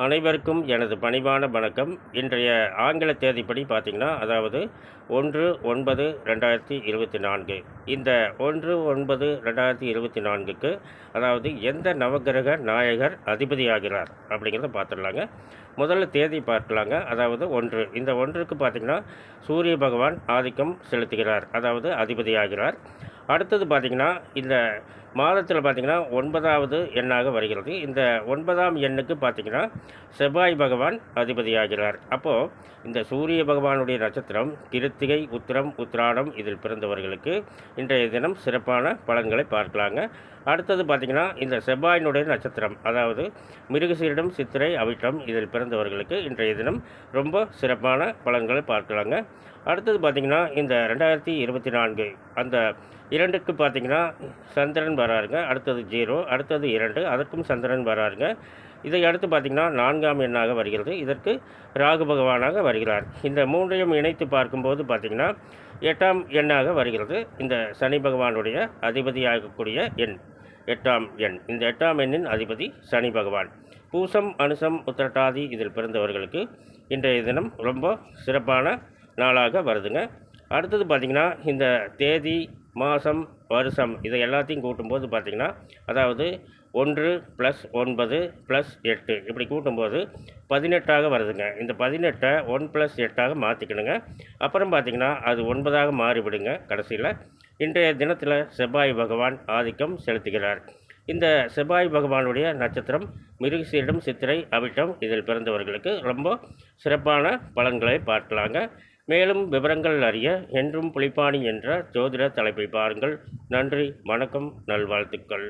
அனைவருக்கும் எனது பணிவான வணக்கம். இன்றைய ஆங்கில தேதிப்படி பார்த்திங்கன்னா, அதாவது 1/9/2024. இந்த 1/9/2024க்கு அதாவது எந்த நவகிரக நாயகர் அதிபதியாகிறார் அப்படிங்கிறத பார்த்துடலாங்க. முதல்ல தேதி பார்க்கலாங்க. அதாவது 1 இந்த 1க்கு பார்த்திங்கன்னா சூரிய பகவான் ஆதிக்கம் செலுத்துகிறார், அதாவது அதிபதியாகிறார். அடுத்தது பார்த்திங்கன்னா இந்த மாதத்தில் பார்த்திங்கன்னா 9வது எண்ணாக வருகிறது. இந்த 9ஆம் எண்ணுக்கு பார்த்திங்கன்னா செவ்வாய் பகவான் அதிபதியாகிறார். அப்போது இந்த சூரிய பகவானுடைய நட்சத்திரம் கிருத்திகை, உத்திரம், உத்திராடம் இதில் பிறந்தவர்களுக்கு இன்றைய தினம் சிறப்பான பலன்களை பார்க்கலாங்க. அடுத்தது பார்த்திங்கன்னா இந்த செவ்வாயினுடைய நட்சத்திரம், அதாவது மிருகசீரிடம், சித்திரை, அவிட்டம் இதில் பிறந்தவர்களுக்கு இன்றைய தினம் ரொம்ப சிறப்பான பலன்களை பார்க்கலாங்க. அடுத்தது பார்த்திங்கன்னா இந்த 2024 அந்த 2க்கு பார்த்திங்கன்னா சந்திரன் வராருங்க. அடுத்தது 0, அடுத்தது 2, அதற்கும் சந்திரன் வராருங்க. இதை அடுத்து பார்த்திங்கன்னா 4ஆம் எண்ணாக வருகிறது. இதற்கு ராகு பகவானாக வருகிறார். இந்த மூன்றையும் இணைத்து பார்க்கும்போது பார்த்திங்கன்னா 8ஆம் எண்ணாக வருகிறது. இந்த சனி பகவானுடைய அதிபதியாகக்கூடிய எண் 8ஆம் எண். இந்த 8ஆம் எண்ணின் அதிபதி சனி பகவான். பூசம், அனுசம், உத்திரட்டாதி இதில் பிறந்தவர்களுக்கு இன்றைய தினம் ரொம்ப சிறப்பான நாளாக வருதுங்க. அடுத்தது பார்த்திங்கன்னா இந்த தேதி, மாதம், வருஷம் இதை எல்லாத்தையும் கூட்டும்போது பார்த்திங்கன்னா, அதாவது 1 + 9 + 8 இப்படி கூட்டும்போது 18ஆக வருதுங்க. இந்த 18ஐ 1 + 8ஆக மாற்றிக்கணுங்க. அப்புறம் பார்த்திங்கன்னா அது 9ஆக மாறிவிடுங்க. கடைசியில் இன்றைய தினத்தில் செவ்வாய் பகவான் ஆதிக்கம் செலுத்துகிறார். இந்த செவ்வாய் பகவானுடைய நட்சத்திரம் மிருகசீரிடம், சித்திரை, அவிட்டம் இதில் பிறந்தவர்களுக்கு ரொம்ப சிறப்பான பலன்களை பார்க்கலாங்க. மேலும் விவரங்கள் அறிய என்றும் புலிப்பாணி என்ற ஜோதிட தலைப்பை பாருங்கள். நன்றி, வணக்கம், நல்வாழ்த்துக்கள்.